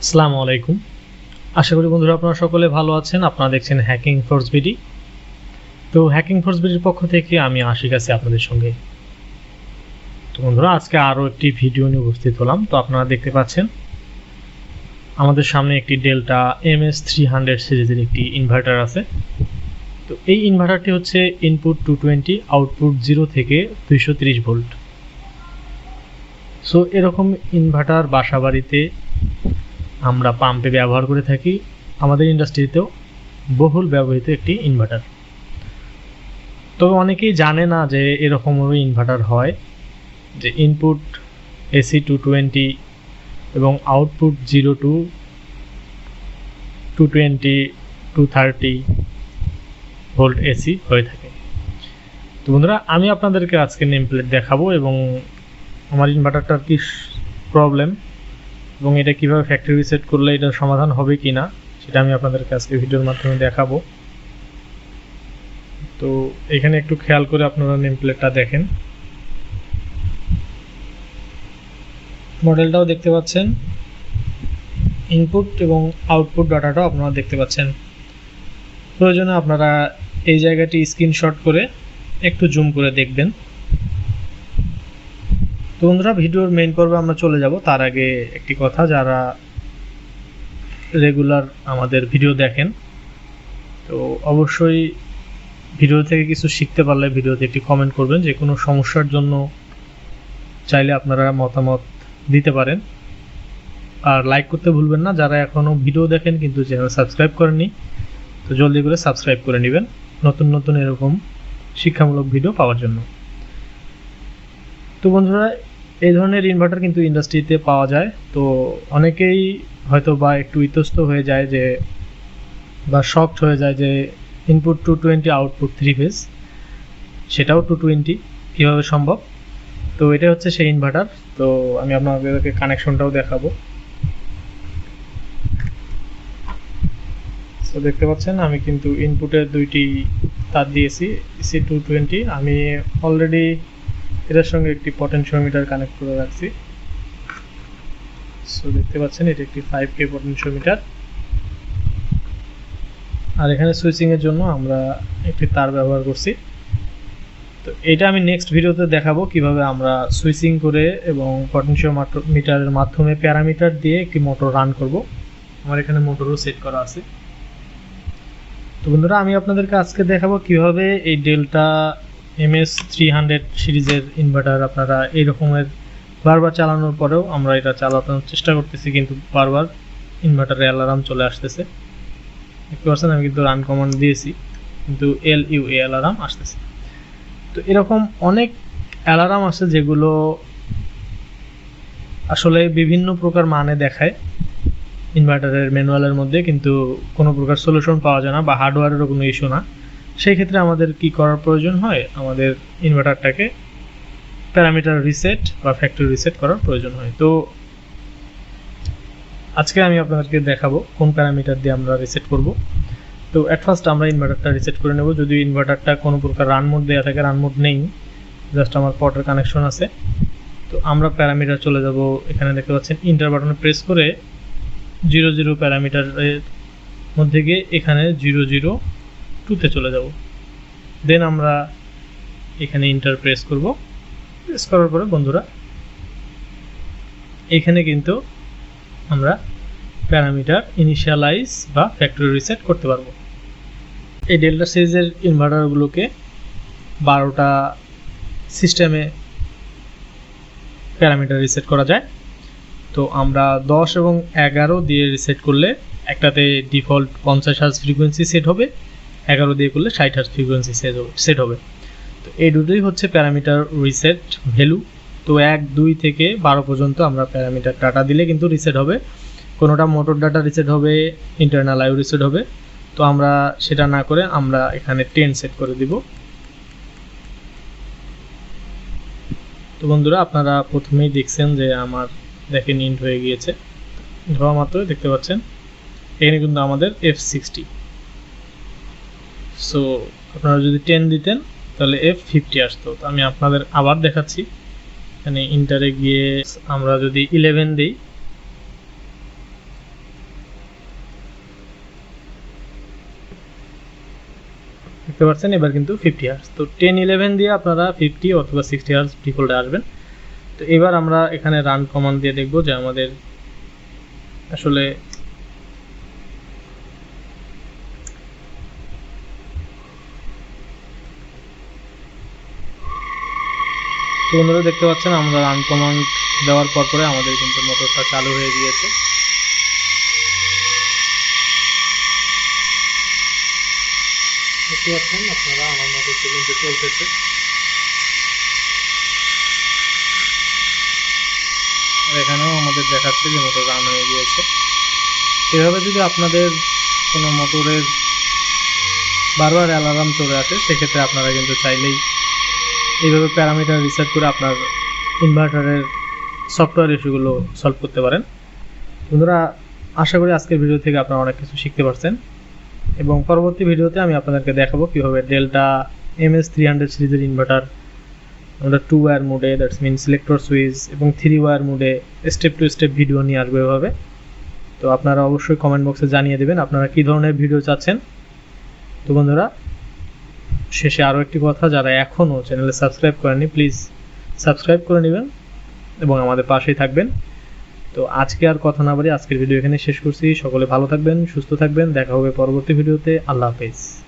আসসালামু আলাইকুম। আশা করি বন্ধুরা আপনারা সকলে ভালো আছেন। আপনারা দেখছেন হ্যাকিং ফোর্স বিডি। তো হ্যাকিং ফোর্স বিডির পক্ষ থেকে আমি আশিক আছি আপনাদের সঙ্গে। তো বন্ধুরা আজকে আরও একটি ভিডিও নিয়ে উপস্থিত হলাম। তো আপনারা দেখতে পাচ্ছেন আমাদের সামনে একটি ডেল্টা MS300 সিরিজের একটি ইনভার্টার আছে। তো এই ইনভার্টারটি হচ্ছে ইনপুট 220, আউটপুট 0 থেকে 230 ভোল্ট। সো এরকম ইনভার্টার বাসা বাড়িতে আমরা পাম্পে ব্যবহার করে থাকি। আমাদের ইন্ডাস্ট্রিতেও বহুল ব্যবহৃত একটি ইনভার্টার। তবে অনেকেই জানে না যে এরকমও ইনভার্টার হয়, যে ইনপুট AC 220 এবং আউটপুট 0 to 220 230 ভোল্ট AC হয়ে থাকে। তো বন্ধুরা আমি আপনাদেরকে আজকে নেম প্লেট দেখাবো এবং আমার ইনভার্টারটার কি প্রবলেম এবং এটা কিভাবে ফ্যাক্টরি রিসেট করলে এটার সমাধান হবে কি না সেটা আমি আপনাদেরকে আজকে ভিডিওর মাধ্যমে দেখাবো। তো এখানে একটু খেয়াল করে আপনারা নেম প্লেটটা দেখেন, মডেলটাও দেখতে পাচ্ছেন, ইনপুট এবং আউটপুট ডাটাটাও আপনারা দেখতে পাচ্ছেন। প্রয়োজনে আপনারা এই জায়গাটি স্ক্রিনশট করে একটু জুম করে দেখবেন। তো বন্ধুরা ভিডিওর মেইন পর্বে আমরা চলে যাব। তার আগে একটি কথা, যারা রেগুলার আমাদের ভিডিও দেখেন তো অবশ্যই ভিডিও থেকে কিছু শিখতে পারলে ভিডিওতে একটি কমেন্ট করবেন। যে কোনো সমস্যার জন্য চাইলে আপনারা মতামত দিতে পারেন। আর লাইক করতে ভুলবেন না। যারা এখনও ভিডিও দেখেন কিন্তু চ্যানেল সাবস্ক্রাইব করেননি, তো জলদি করে সাবস্ক্রাইব করে নেবেন নতুন নতুন এরকম শিক্ষামূলক ভিডিও পাওয়ার জন্য। তো বন্ধুরা এই ধরনের ইনভার্টার কিন্তু ইন্ডাস্ট্রিতে পাওয়া যায়। তো অনেকেই হয়তো বা একটু ইতস্ত হয়ে যায় যে বা শকড হয়ে যায় যে ইনপুট 220 আউটপুট 3 ফেজ, সেটাও 220 কীভাবে সম্ভব। তো এটা হচ্ছে সেই ইনভার্টার। তো আমি আপনাদেরকে কানেকশনটাও দেখাবো। তো দেখতে পাচ্ছেন আমি কিন্তু ইনপুটে দুইটি তার দিয়েছি AC 220। আমি অলরেডি এটার সঙ্গে একটি পটেনশিওমিটার কানেক্ট করে রাখছি। সো দেখতে পাচ্ছেন এটা একটি 5K পটেনশিওমিটার। আর এখানে সুইচিংয়ের জন্য আমরা একটি তার ব্যবহার করছি। তো এটা আমি নেক্সট ভিডিওতে দেখাবো কিভাবে আমরা সুইচিং করে এবং পটেনশিওমিটারের মাধ্যমে প্যারামিটার দিয়ে একটি মোটর রান করব। আমার এখানে মোটরও সেট করা আছে। তো বন্ধুরা আমি আপনাদেরকে আজকে দেখাবো কিভাবে এই ডেল্টা MS300 সিরিজের ইনভার্টার আপনারা এই রকমের বারবার চালানোর পরেও আমরা এটা চালানোর চেষ্টা করতেছি কিন্তু বারবার ইনভার্টারে অ্যালার্ম চলে আসতেছে। দেখতে পাচ্ছেন আমি কিন্তু রান কমান্ড দিয়েছি কিন্তু LUA অ্যালার্ম আসতেছে। তো এরকম অনেক অ্যালার্ম আছে যেগুলো আসলে বিভিন্ন প্রকার মানে দেখায় ইনভার্টারের ম্যানুয়ালের মধ্যে, কিন্তু কোনো প্রকার সলিউশন পাওয়া যায় না বা হার্ডওয়্যারেরও কোনো ইস্যু না। সেই ক্ষেত্রে আমাদের কি করার প্রয়োজন হয়, আমাদের ইনভার্টারটাকে প্যারামিটার রিসেট বা ফ্যাক্টরি রিসেট করার প্রয়োজন হয়। তো আজকে আমি আপনাদেরকে দেখাবো কোন প্যারামিটার দিয়ে আমরা রিসেট করব। তো অ্যাট ফার্স্ট আমরা ইনভার্টারটা রিসেট করে নেব। যদি ইনভার্টারটা কোনো প্রকার রান মোড দেওয়া থাকে, রান মোড নেই, জাস্ট আমার পটের কানেকশন আছে। তো আমরা প্যারামিটার চলে যাব। এখানে দেখতে পাচ্ছেন ইন্টার বাটনে প্রেস করে 00 প্যারামিটারের মধ্যে গিয়ে এখানে 002-তে চলে যাব। দেন আমরা এখানে ইন্টার প্রেস করব। প্রেস করার পরে বন্ধুরা এখানে কিন্তু আমরা প্যারামিটার ইনিশিয়ালাইজ বা ফ্যাক্টরি রিসেট করতে পারবো। এই ডেল্টা সিরিজের ইনভার্টারগুলোকে 12টা সিস্টেমে প্যারামিটার রিসেট করা যায়। তো আমরা 10 এবং 11 দিয়ে রিসেট করলে একটাতে ডিফল্ট 50 হার্জ ফ্রিকোয়েন্সি সেট হবে, 11 দিয়ে করলে 60 হার্জ ফ্রিকোয়েন্সি সেট হবে। তো এই দুটোই হচ্ছে প্যারামিটার রিসেট ভ্যালু। তো 1, 2 থেকে 12 পর্যন্ত আমরা প্যারামিটার ডাটা দিলে কিন্তু রিসেট হবে। কোনোটা মোটর ডাটা রিসেট হবে, ইন্টারনাল আইও রিসেট হবে। তো আমরা সেটা না করে আমরা এখানে 10 সেট করে দিব। তো বন্ধুরা আপনারা প্রথমেই দেখছেন যে আমার দেখেন ইন্ট হয়ে গিয়েছে, ধোয়া মাত্র দেখতে পাচ্ছেন এখানে কিন্তু আমাদের F60। সো আপনারা যদি 10 দিতেন তাহলে F50 আসতো। তো আমি আপনাদের আবার দেখাচ্ছি। এখানে ইন্টারে গিয়ে আমরা যদি 11 দিই দেখতে পাচ্ছেন এবার কিন্তু 50 হার্জ। তো 1011 দিয়ে আপনারা 50 অথবা 60 হার্জ ডিফল্টে আসবেন। তো এবার আমরা এখানে রান কমান্ড দিয়ে দেখব যে আমাদের আসলে তো বন্ধুরা দেখতে পাচ্ছেন আমরা রান কমান্ড দেওয়ার পর পরে আমাদের কিন্তু মোটরটা চালু হয়ে গিয়েছে। দেখতে পাচ্ছেন আপনারা আমার মোটরটি কিন্তু চলতেছে। আর এখানেও আমাদের দেখাচ্ছে যে মোটর রান হয়ে গিয়েছে। এভাবে যদি আপনাদের কোনো মোটরের বারবার অ্যালার্ম চলে আসে সেক্ষেত্রে আপনারা কিন্তু চাইলেই এইভাবে প্যারামিটার রিসেট করে আপনার ইনভার্টারের সফটওয়্যার ইস্যুগুলো সলভ করতে পারেন। বন্ধুরা আশা করি আজকের ভিডিও থেকে আপনারা অনেক কিছু শিখতে পারছেন এবং পরবর্তী ভিডিওতে আমি আপনাদেরকে দেখাবো কীভাবে ডেল্টা MS300 সিরিজের ইনভার্টার আমরা 2 ওয়্যার মোডে দ্যাটস মিন সিলেক্টর সুইচ এবং 3 ওয়্যার মোডে স্টেপ টু স্টেপ ভিডিও নিয়ে আসবো এভাবে। তো আপনারা অবশ্যই কমেন্ট বক্সে জানিয়ে দেবেন আপনারা কী ধরনের ভিডিও চাচ্ছেন। তো বন্ধুরা শেষে আরও একটি কথা, যারা এখনও চ্যানেলে সাবস্ক্রাইব করেননি প্লিজ সাবস্ক্রাইব করে নেবেন এবং আমাদের পাশেই থাকবেন। তো আজকে আর কথা না বাড়িয়ে আজকের ভিডিও এখানে শেষ করছি। সকলে ভালো থাকবেন, সুস্থ থাকবেন, দেখা হবে পরবর্তী ভিডিওতে। আল্লাহ হাফেজ।